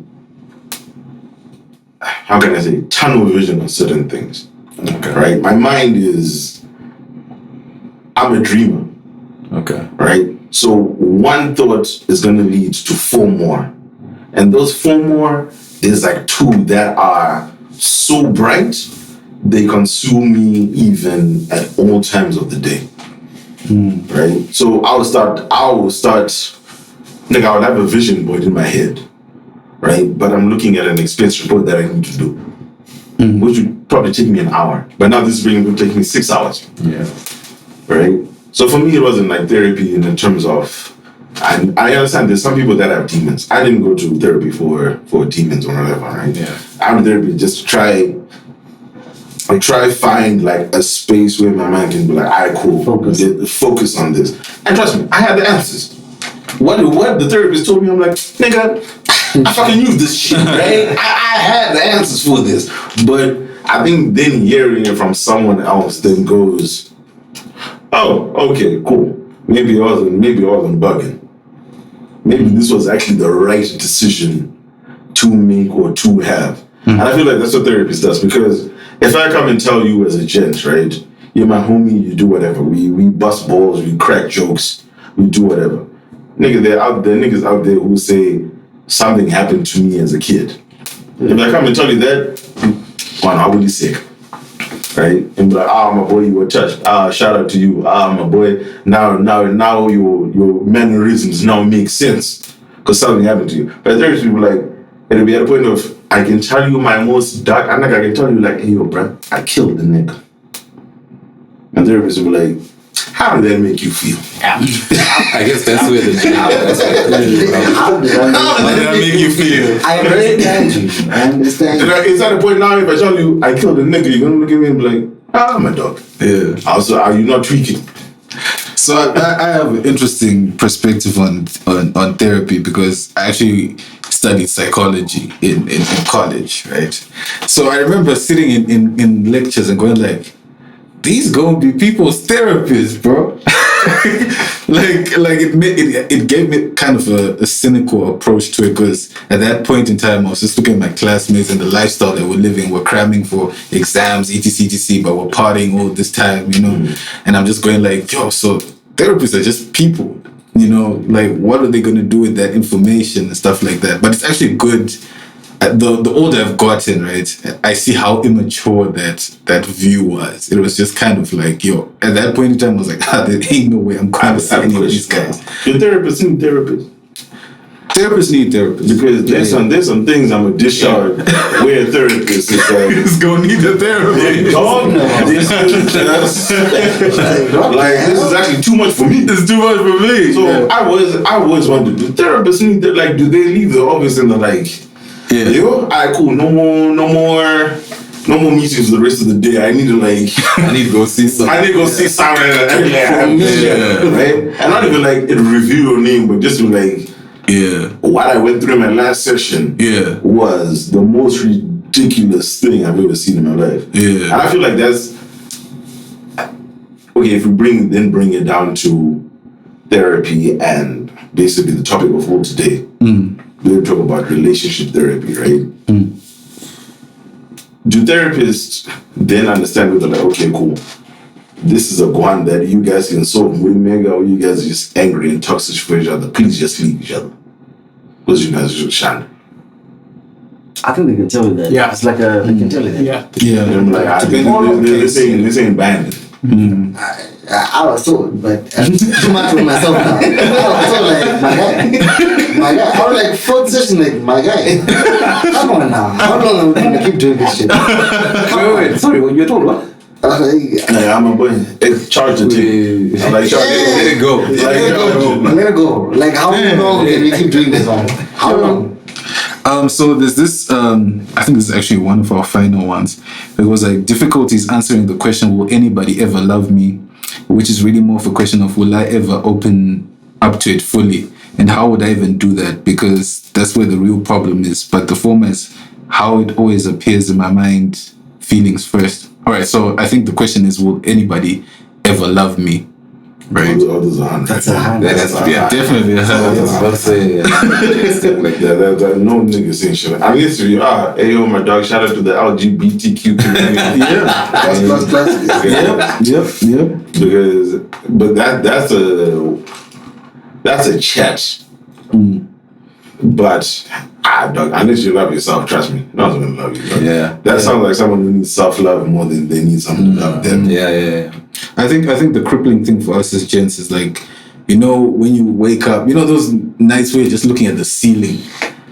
how can I say, tunnel vision on certain things. Okay. Right? My mind I'm a dreamer. Okay. Right? So one thought is going to lead to 4 more. And those 4 more, there's like 2 that are so bright, they consume me even at all times of the day. Right? So I will start, like I would have a vision board in my head, right? But I'm looking at an expense report that I need to do, which would probably take me an hour. But now this reading would take me 6 hours. Yeah. Right? So for me, it wasn't like therapy in terms of, and I understand there's some people that have demons. I didn't go to therapy for demons or whatever, right? Yeah. I went to therapy just to try find like a space where my mind can be like, alright, cool, focus on this. And trust me, I had the answers. What the therapist told me, I'm like, nigga, I fucking use this shit, right? I had the answers for this. But I think then hearing it from someone else then goes, oh, okay, cool. maybe I wasn't bugging. Maybe this was actually the right decision to make or to have. And I feel like that's what therapist does, because if I come and tell you as a gent, right, you're my homie, you do whatever. We bust balls, we crack jokes, we do whatever. Niggas out there who say something happened to me as a kid. If I come and tell you that, man, I will be sick. Right? And be like, my boy, you were touched. Shout out to you. My boy, now your mannerisms now make sense because something happened to you. But there's people like, it'll be at a point of, I can tell you my most dark, I can tell you like, hey, yo, bro, I killed the nigga. And therapists will be like, how did that make you feel? I guess that's where the How did that make you feel? I understand you. I understand. It's at a point now, if I tell you I killed a nigga, you're gonna look at me and be like, my dog. Yeah. Also, are you not tweaking? So I have an interesting perspective on therapy because I actually studied psychology in college, right? So I remember sitting in lectures and going like, these gonna be people's therapists, bro. like it gave me kind of a cynical approach to it, because at that point in time I was just looking at my classmates and the lifestyle that we're living. We're cramming for exams, etc, but we're partying all this time, and I'm just going like, yo, so therapists are just people, like what are they gonna do with that information and stuff like that? But it's actually good. The older I've gotten, right, I see how immature that view was. It was just kind of like, yo, at that point in time, I was like, there ain't no way I'm going to see any of these guys. Your therapists need therapists. Therapists need therapists. Because there's some things I'm going to dish out where a therapist is like, it's going to need a therapist. Dog, this is actually too much for me. It's too much for me. So I was wondering, do therapists need do they leave the office and they're like, yeah, yo, alright, cool. No more meetings for the rest of the day. I need to I need to go see someone. right? And not even like it reveal your name, but just be like, what I went through in my last session was the most ridiculous thing I've ever seen in my life. Yeah. And I feel like that's okay, if we bring it down to therapy and basically the topic of all today. We'll talk about relationship therapy, right? Do therapists then understand that they're like, okay, cool, this is a one that you guys can solve with mega, or you guys are just angry and toxic for each other, please just leave each other because you guys are just shine. I think they can tell you that. Yeah. It's like they can tell you that. Yeah. And I'm like, this ain't banned. I was so, but too much for myself now. I was so like, my guy. I was like, fourth session, like, my guy. Come on now. How long are we gonna keep doing this shit? Wait. Sorry, you're told what? I'm a boy. Charge the team. I'm like, charge it. Let it go. Let it go. Like, how long can we keep doing this one? How long? So there's this, I think this is actually one of our final ones. It was like difficulties answering the question, will anybody ever love me? Which is really more of a question of, will I ever open up to it fully? And how would I even do that? Because that's where the real problem is. But the former is how it always appears in my mind, feelings first. All right, so I think the question is, will anybody ever love me? Right. That's a 100. That's a 100. That's Definitely. I was about to say, like that. No niggas saying shit. I mean, you hey yo, my dog. Shout out to the LGBTQ community. Plus. Yep. But that's a chat. But dog, unless you love yourself, trust me, no one's gonna love you. Dog. Yeah. That sounds like someone who needs self-love more than they need someone to love them. yeah. I think the crippling thing for us as gents is like, when you wake up, those nights where you're just looking at the ceiling,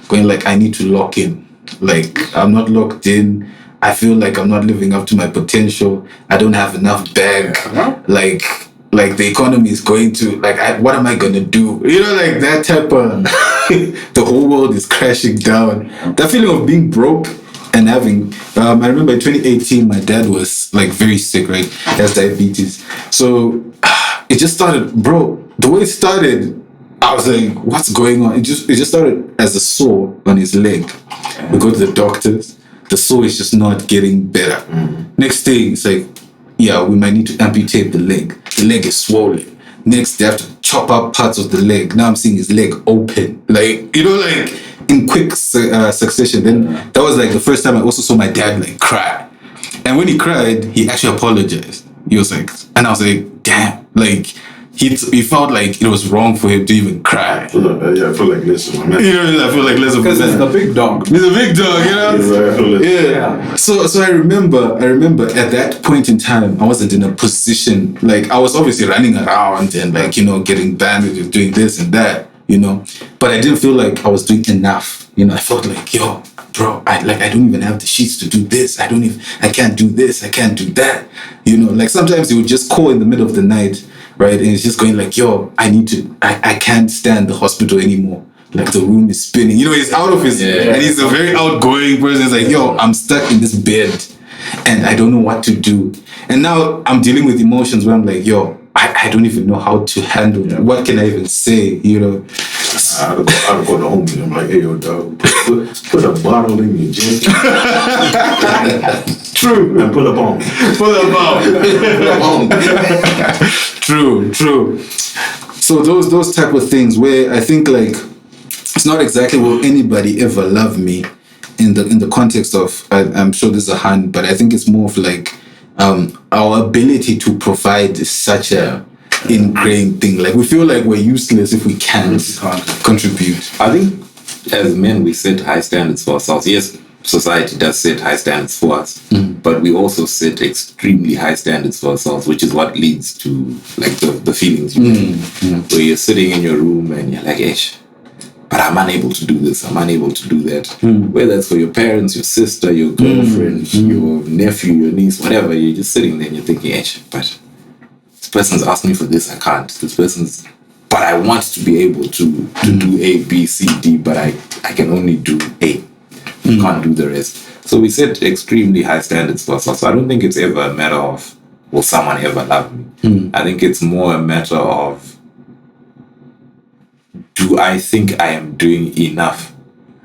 going like, I need to lock in. Like, I'm not locked in. I feel like I'm not living up to my potential. I don't have enough bag. Like the economy is going to, what am I going to do? Like that type of, the whole world is crashing down. That feeling of being broke and having, I remember in 2018, my dad was like very sick, right? He has diabetes. So it just started, bro, the way it started, I was like, what's going on? It just started as a sore on his leg. We go to the doctors. The sore is just not getting better. Next thing, it's like, we might need to amputate the leg. The leg is swollen. Next, they have to chop up parts of the leg. Now I'm seeing his leg open, like in quick succession. Then that was like the first time I also saw my dad like cry. And when he cried, he actually apologized. He was like, and I was like, damn, like he felt like it was wrong for him to even cry. I feel like less of a man. I feel like less of a man. Because it's the big dog. He's a big dog, I feel like, Yeah. So I remember at that point in time, I wasn't in a position, like I was obviously running around and like, getting bandages, doing this and that, but I didn't feel like I was doing enough. I felt like, yo, bro, I don't even have the sheets to do this. I can't do this. I can't do that. Like sometimes he would just call in the middle of the night, right? And it's just going like, yo, I can't stand the hospital anymore. Like the room is spinning. He's out of his, and he's a very outgoing person. It's like, yo, I'm stuck in this bed and I don't know what to do. And now I'm dealing with emotions where I'm like, yo, I don't even know how to handle it. What can I even say? I'd go to home and I'm like, hey, yo, dog, put a bottle in your gym. True. And pull a bomb. True. So those type of things where I think like it's not exactly will anybody ever love me in the context of I'm sure there's a hand, but I think it's more of like our ability to provide is such a ingrained thing. Like we feel like we're useless if we can't contribute. I think as men we set high standards for ourselves. Yes, society does set high standards for us, but we also set extremely high standards for ourselves, which is what leads to like the feelings where you're sitting in your room and you're like, ish, but I'm unable to do this, I'm unable to do that. Whether it's for your parents, your sister, your girlfriend, your nephew, your niece, whatever, you're just sitting there and you're thinking, ish, but this person's asked me for this, I can't. But I want to be able to do A, B, C, D, but I can only do A. Can't do the rest. So we set extremely high standards for ourselves. So I don't think it's ever a matter of, will someone ever love me? I think it's more a matter of, do I think I am doing enough?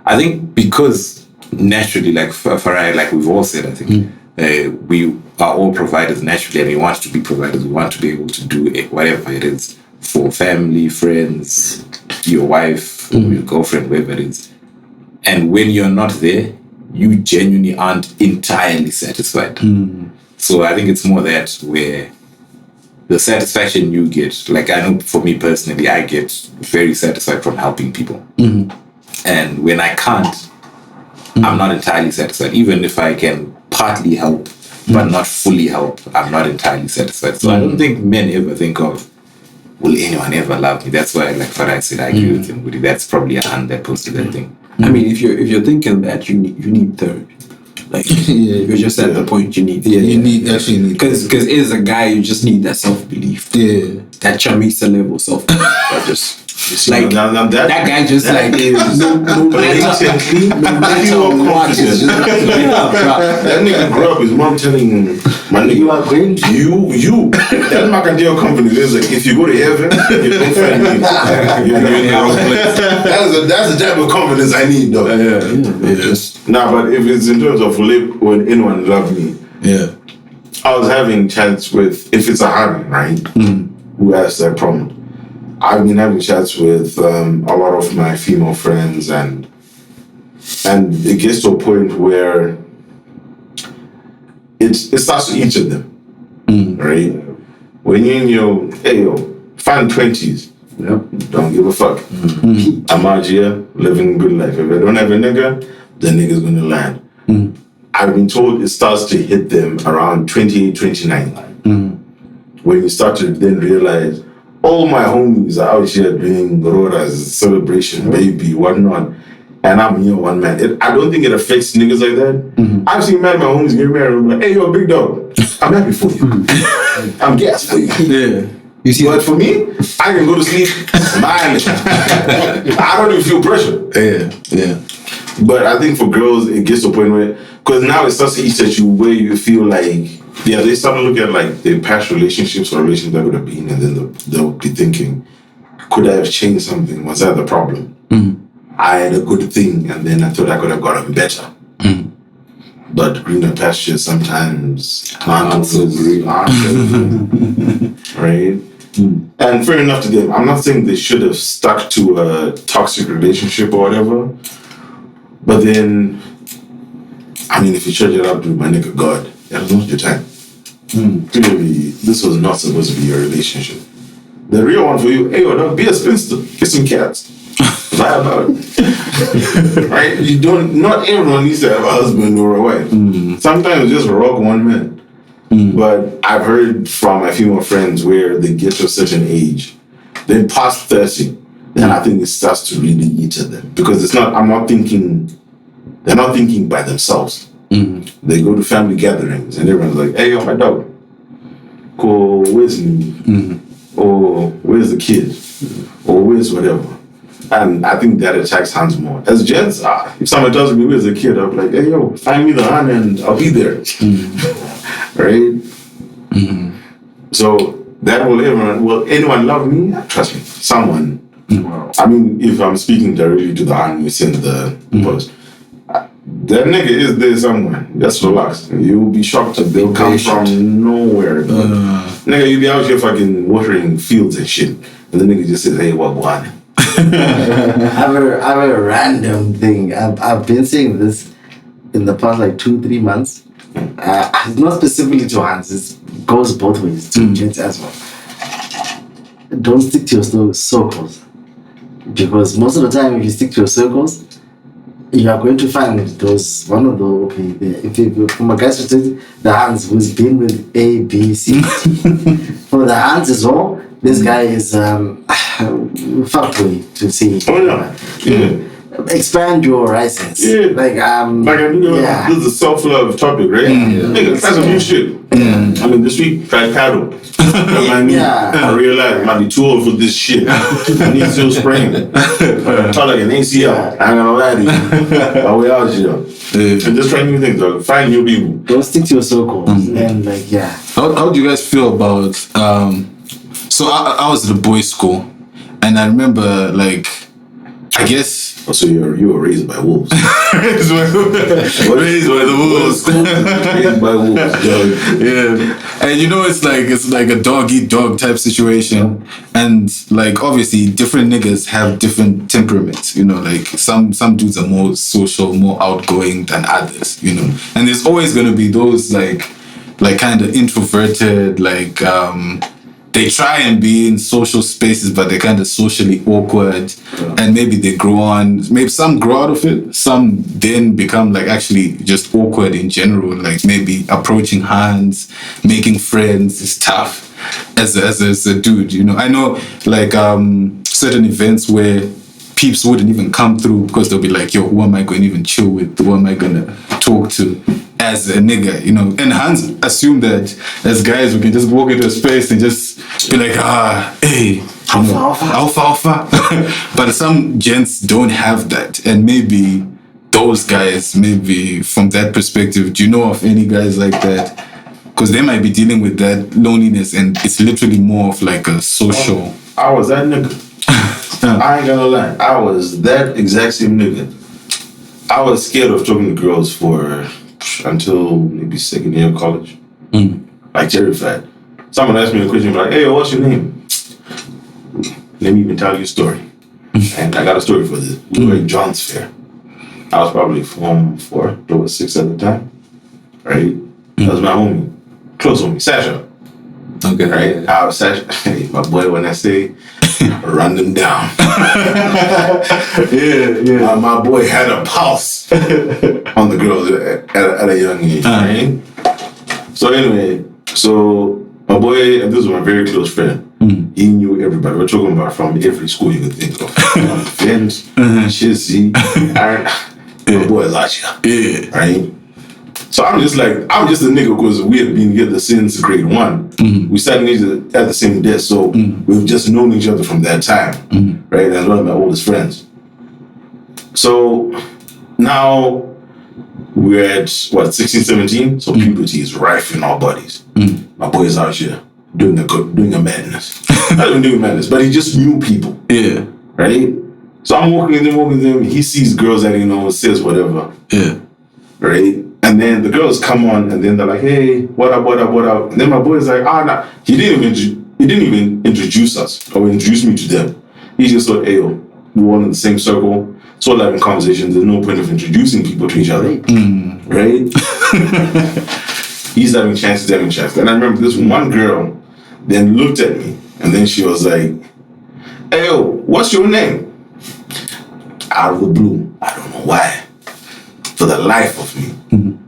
I think because naturally, like Farai, like we've all said, I think we are all providers naturally, and we want to be providers. We want to be able to do it, whatever it is for family, friends, your wife, your girlfriend, whatever it is. And when you're not there, you genuinely aren't entirely satisfied. So I think it's more that where the satisfaction you get, like I know for me personally, I get very satisfied from helping people. And when I can't, I'm not entirely satisfied. Even if I can partly help, but not fully help, I'm not entirely satisfied. So I don't think men ever think of, will anyone ever love me? That's why, like Farah said, I agree with him. Woody. That's probably a hand that posted that thing. I mean, if you're thinking that, you need therapy. Like you're just at the point you need. You need because as a guy, you just need that self belief. That chamisa level self belief. Just. Like that guy just like no matter what, it's just that nigga grew up, his mom telling him, my nigga, You are going to you that Macadeo company is like, if you go to heaven, you don't find me. You're in the wrong place. That's the type of confidence I need though. But if it's in terms of when anyone love me, I was having chats with, if it's a Harry, right, who has that problem. I've been having chats with a lot of my female friends, and it gets to a point where it starts to each of them, right? When you're in your fine 20s, don't give a fuck. I'm out here living a good life. If I don't have a nigga, the nigga's gonna land. I've been told it starts to hit them around 28, 29. When you start to then realize, all my homies are out here doing Rora's celebration, baby, whatnot. And I'm here one man. I don't think it affects niggas like that. I've seen my homies get married. I'm like, hey, yo, big dog, I'm happy for you. I'm gassed for you. You see, but for me, I can go to sleep. I don't even feel pressure. But I think for girls, it gets to a point where, because now it starts to eat at you where you feel like, they start to look at like their past relationships or relations that would have been, and then they'll be thinking, could I have changed something? Was that the problem? I had a good thing, and then I thought I could have gotten better. But greener pastures sometimes aren't so green, right? And And fair enough to them. I'm not saying they should have stuck to a toxic relationship or whatever. But then, I mean, if you charge it up to my nigga God, that's not your time. Clearly, this was not supposed to be your relationship. The real one for you, hey, don't be a spinster, get some cats. Lie about it. Right? You don't, not everyone needs to have a husband or a wife. Sometimes just rock one man. But I've heard from my female friends where they get to a certain age, then past 30, then I think it starts to really eat at them. Because it's not, they're not thinking by themselves. They go to family gatherings and everyone's like, hey, yo, my dog. Cool, where's me? Or where's the kid? Or where's whatever. And I think that attracts hands more. As gents, if someone tells me where's the kid, I'll be like, hey, yo, find me the hand and I'll be there. Right? So that will anyone love me? Trust me, someone. I mean, if I'm speaking directly to the hand who sent the post, that nigga is there somewhere. Just relax. You'll be shocked that they'll come from nowhere. Nigga, you'll be out here fucking watering fields and shit. And the nigga just says, hey, what one? I have a random thing. I've been saying this in the past like 2-3 months. Not specifically to hands, it goes both ways, to gents as well. Don't stick to your circles. Because most of the time, if you stick to your circles, you are going to find those, one of the, if you, from a guy's perspective, the hands who's been with A, B, C. For the hands as well, this guy is fuckboy to see. Oh, yeah. Expand your horizons. Yeah. Like, this is a self-love topic, right? Nigga, try some new shit. I mean, this week, try paddle. I realized I might be too old for this shit. I need to sprain. Talk like an ACL. I ain't gonna lie to you. But we out here. And just try new things, dog. Find new people. Don't stick to your circles. And like, How do you guys feel about so I was at a boys' school, and I remember, like, I guess. Oh, so you were raised by wolves. Raised by the wolves. Raised by wolves, dog. Yeah, and you know, it's like a dog eat dog type situation, and like obviously different niggas have different temperaments. You know, like some dudes are more social, more outgoing than others. You know, and there's always gonna be those like kind of introverted, like they try and be in social spaces, but they're kind of socially awkward, and maybe they grow on. Maybe some grow out of it. Some then become like actually just awkward in general. Like maybe approaching hands, making friends is tough as a dude. You know, I know like certain events where peeps wouldn't even come through because they'll be like, yo, who am I going to even chill with? Who am I going to talk to as a nigga, you know? And Hans assume that as guys, we can just walk into a space and just be like, hey, alpha. But some gents don't have that. And maybe those guys, maybe from that perspective, do you know of any guys like that? Because they might be dealing with that loneliness and it's literally more of like a social... I was that nigga. I ain't gonna lie. I was that exact same nigga. I was scared of talking to girls until maybe second year of college. Like terrified. Someone asked me a question like, hey, what's your name? Let me even tell you a story. And I got a story for this. We were in John's Fair. I was probably Form 4, I was 6 at the time. Right? That was my homie. Close homie, Sasha. Okay. Right? I was Sasha. Hey, my boy, when I say run them down. Yeah. My boy had a pulse on the girls at a young age, right? So anyway, my boy, and this was my very close friend. He knew everybody. We're talking about from every school you could think of. Vince, Shizzy, Aaron. My boy Elijah. Yeah. Right? So I'm just a nigga because we have been together since grade 1. We started at the same desk, so we've just known each other from that time, right? As one of my oldest friends. So now we're at 16, 17. So puberty is rife in our bodies. My boy is out here doing a madness. Not even doing madness, but he just knew people. Yeah. Right? So I'm walking with him. He sees girls that he knows, says whatever. Yeah. Right? And then the girls come on and then they're like, hey, what up? And then my boy's like, nah. He didn't even he didn't even introduce us or introduce me to them. He just thought, hey, yo, we're all in the same circle. So like in conversations, there's no point of introducing people to each other. Right? He's having chances. And I remember this one girl then looked at me and then she was like, hey, yo, what's your name? Out of the blue. I don't know why. For the life of me.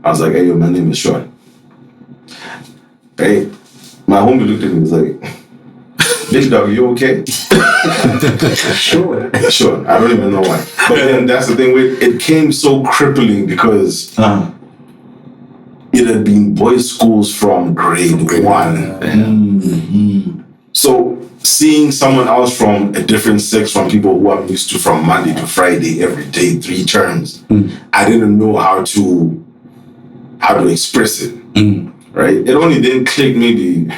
I was like, hey, yo, my name is Sean. Hey, my homie looked at me and was like, big dog, you okay? Sure. Sure. I don't even know why. But then that's the thing with it came so crippling because it had been boys' schools from grade 1. So seeing someone else from a different sex from people who I'm used to from Monday to Friday every day, 3 terms, I didn't know how to express it. Right? It only then clicked maybe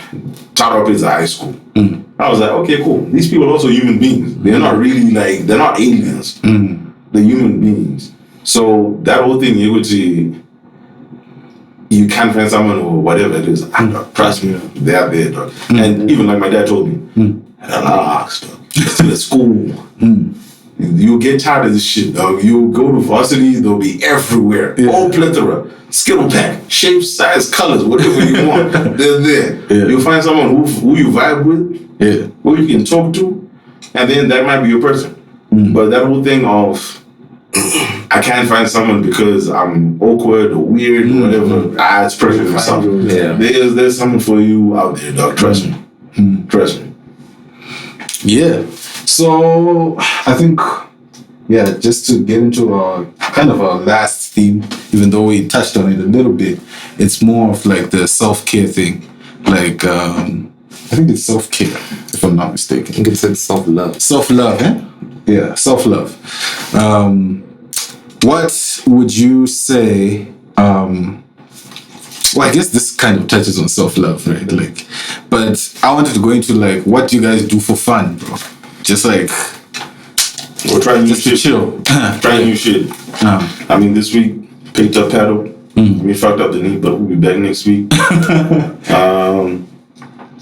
start up as a high school. I was like, okay, cool. These people are also human beings. They're not really like, they're not aliens. They're human beings. So that whole thing, you can't find someone or whatever it is. Trust me, they are there, dog. And even like my dad told me, relax, dog. Still at school. You'll get tired of this shit, dog. You'll go to varsity, they'll be everywhere. All plethora. Skittle pack, shape, size, colors, whatever you want. They're there. You'll find someone who you vibe with, who you can talk to, and then that might be your person. But that whole thing of I can't find someone because I'm awkward or weird or whatever. It's perfect for myself. There's someone for you out there, dog. Trust me. Trust me. Yeah. So I think, just to get into our kind of our last theme, even though we touched on it a little bit, it's more of like the self-care thing. Like, I think it's self-care, if I'm not mistaken. I think it said self-love. Self-love, eh? Yeah, self-love. What would you say? Well, I guess this kind of touches on self-love, right? Like, but I wanted to go into like, what do you guys do for fun, bro? Just like, we're trying new just to shit. chill. Trying new shit. I mean, this week picked up paddle. We fucked up the knee, but we'll be back next week.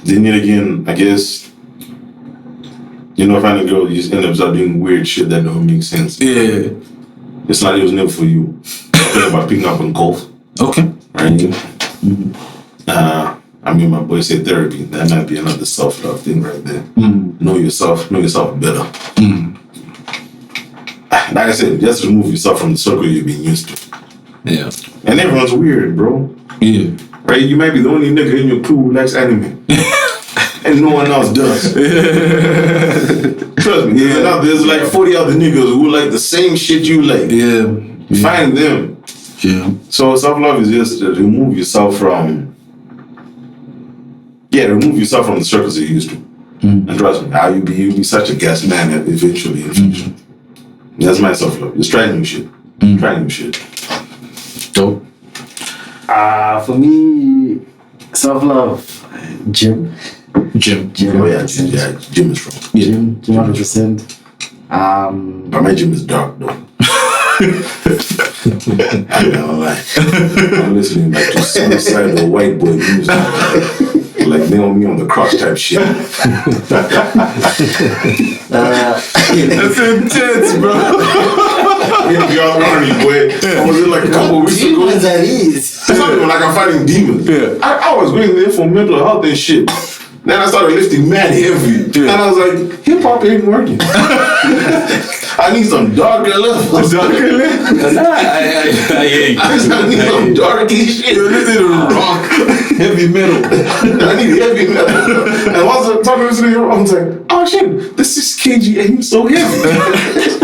Then yet again, I guess. Finding a girl, you just end up doing weird shit that don't make sense. Yeah. It's not, it was never for you. Talking about picking up on golf. Okay. Right? I mean, my boy said therapy. That might be another self-love thing right there. Know yourself better. Like I said, just remove yourself from the circle you've been used to. Yeah. And everyone's weird, bro. Yeah. Right? You might be the only nigga in your crew who likes anime. And no one else does. Trust me. There's like 40 other niggas who like the same shit you like. Yeah. Find them. Yeah. So self-love is just to remove yourself from the circles you're used to. And trust me, you'll be such a gas man eventually in future. That's my self-love. Just try new shit. Try new shit. Dope. For me, self-love, gym. Gym. Oh yeah, gym is strong. Gym 100%. But my gym is dark though. I'm not gonna lie. I'm listening like to suicidal white boy music. Like they on me on the cross type shit. That's intense, bro. Y'all running, boy. I was in like a couple weeks ago. Demons that is. It's not even like I'm fighting demons. I was going there for mental health and shit. Then I started lifting mad heavy. And I was like, hip hop ain't working. I need some darker levels. Darker levels? I hear you. I need some darky shit. This is rock. Heavy metal. I need heavy metal. And once I'm talking to this nigga, I was like, oh shit, this is KG and he's so heavy.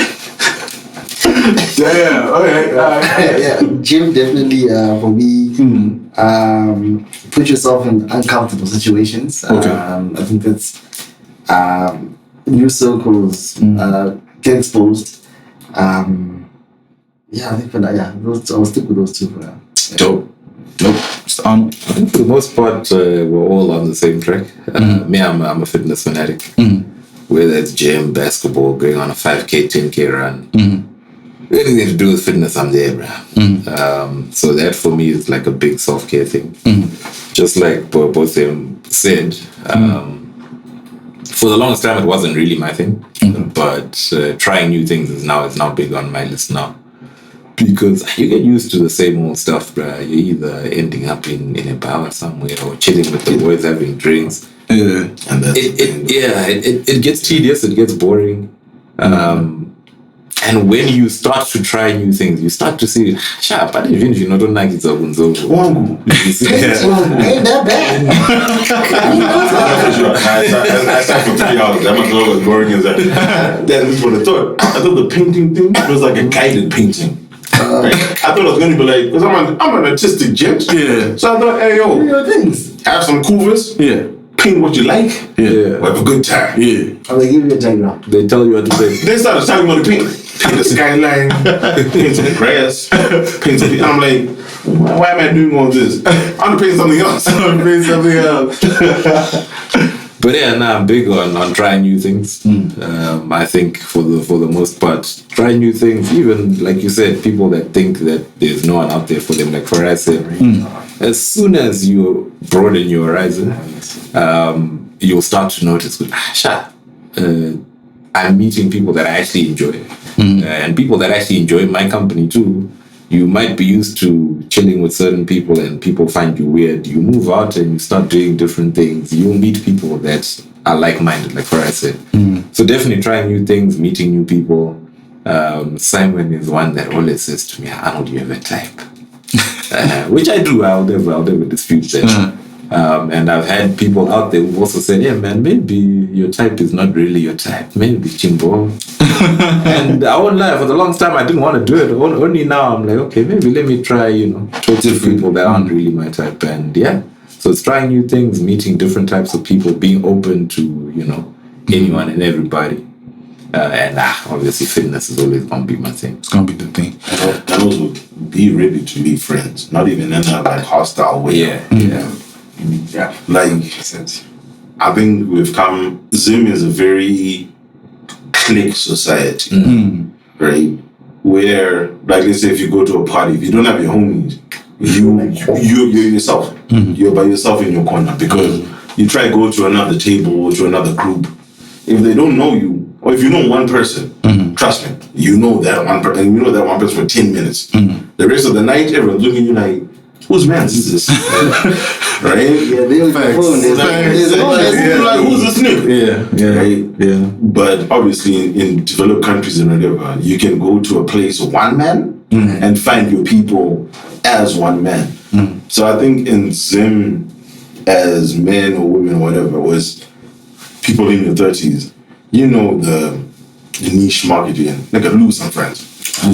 Damn. Okay. Yeah, gym definitely for me. Put yourself in uncomfortable situations. Okay. I think that's new circles. Get exposed. I think for that. I'll stick with those two for now. Dope. I think for the most part, we're all on the same track. Me, I'm a fitness fanatic. Whether it's gym, basketball, going on a 5K, 10K run. Anything to do with fitness, I'm there, bro. So that for me is like a big self-care thing. Just like both of them said, For the longest time, it wasn't really my thing, but trying new things is now big on my list now. Because you get used to the same old stuff, bruh. You're either ending up in a bar somewhere or chilling with the boys having drinks. Yeah. And that's It gets tedious, it gets boring. And when you start to try new things, you start to see, sharp, I didn't even know, don't like it's Wangu. Ain't that bad. I sat for 3 hours. That must know as boring as that. That is what I thought. I thought the painting thing was like a guided painting. Right? I thought it was going to be like, because I'm an artistic gent. Yeah. So I thought, hey, Do yo, your things. have some coolers, Yeah. paint what you like, Yeah. have a good time. Yeah. I'm gonna give you a diagram. They tell you what to say. They started telling me what to paint. Paint the skyline, paint some grass, paint some. And I'm like, why am I doing all this? I'm gonna paint something else. I'm gonna paint something else. But yeah, now I'm big on trying new things. I think for the most part, trying new things. Even like you said, people that think that there's no one out there for them. Like for us, as soon as you broaden your horizon, you'll start to notice. I'm meeting people that I actually enjoy, and people that actually enjoy my company too. You might be used to chilling with certain people and people find you weird. You move out and you start doing different things. You'll meet people that are like-minded, like Farah said. So definitely trying new things, meeting new people. Simon is one that always says to me, Arnold, you have a type. Which I do. I'll never dispute that. And I've had people out there who also said, yeah, man, maybe your type is not really your type. Maybe Chimbo. And I won't lie, for the longest time, I didn't want to do it. Only now, I'm like, okay, maybe let me try, talk to people that aren't really my type. And yeah, so it's trying new things, meeting different types of people, being open to, anyone and everybody. And obviously fitness is always going to be my thing. It's gonna be the thing. And also be ready to be friends, not even in a like hostile way. Yeah. Like I think Zim is a very clique society, right? Where, like, let's say if you go to a party, if you don't have your homies, you're yourself. You're by yourself in your corner because you try to go to another table or to another group. If they don't know you, or if you know one person, trust me, you know that one person, and you know that one person for 10 minutes. The rest of the night, everyone's looking at you like, whose man is this? Right? Yeah, they Facts. Like, who's this nigga? Yeah. But obviously, in developed countries and whatever, you can go to a place one man and find your people as one man. So I think in Zim, as men or women or whatever, was people in your 30s, the niche market you're in. Like lose some friends. I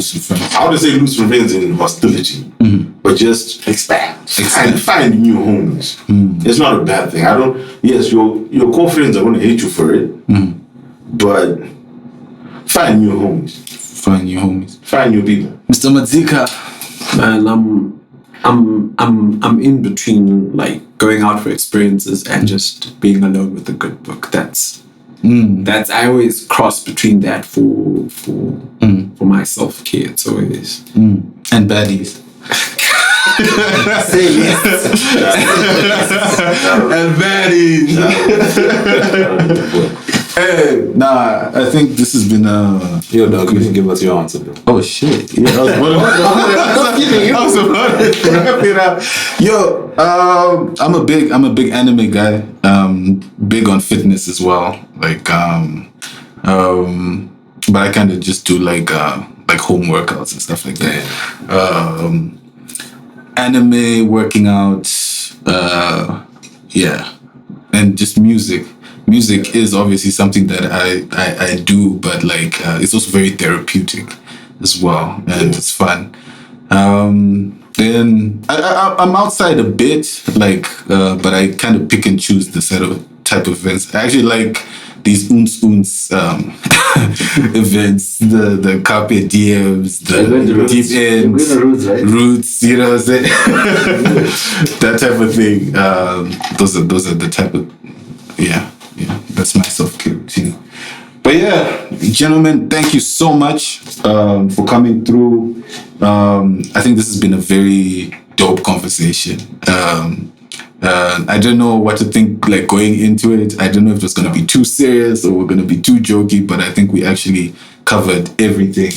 would say lose some friends in hostility, but just expand and find new homies. It's not a bad thing. Yes, your core friends are going to hate you for it, but find new homies. Find new people. Mr. Madzika, man, I'm in between like going out for experiences and just being alone with a good book. That's I always cross between that for my self-care. It's always And baddies. Say yes. And baddies. Hey, I think this has been Yo, dog, you didn't give us your answer, bro. Oh shit! Yeah, I was about to wrap it up. Yo, I'm a big anime guy. Big on fitness as well. Like, but I kind of just do like home workouts and stuff like that. Anime, working out, and just music. Music is obviously something that I do, but like it's also very therapeutic as well, and it's fun. Then I'm outside a bit, like, but I kind of pick and choose the type of events. I actually like these events, the carpe diems, the deep ends, roots, you know what I'm saying? That type of thing. Those are the type of that's my self-care routine. But yeah, gentlemen, thank you so much for coming through. I think this has been a very dope conversation. I don't know what to think, like, going into it. I don't know if it was going to be too serious or we're going to be too jokey, but I think we actually covered everything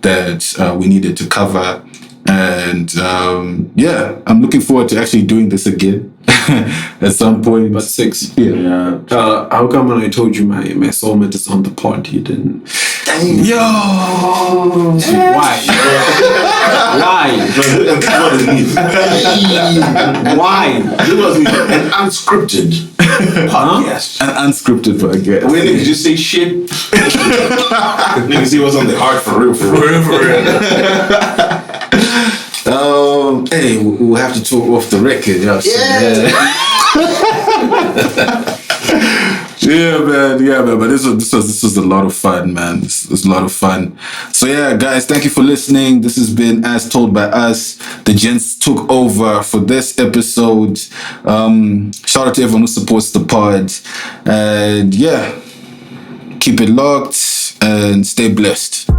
that we needed to cover. And yeah, I'm looking forward to actually doing this again at some point. But 6. Yeah. How come when I told you my soulmate is on the pod, you didn't? Yo! Why? Why? Why? This was an unscripted podcast. An unscripted podcast. When niggas just say shit, niggas see what's on their heart for real. Hey, we'll have to talk off the record. Yeah. Yeah, man. But this was a lot of fun, man. This was a lot of fun. So yeah, guys, thank you for listening. This has been As Told by Us. The gents took over for this episode. Shout out to everyone who supports the pod. And yeah, keep it locked and stay blessed.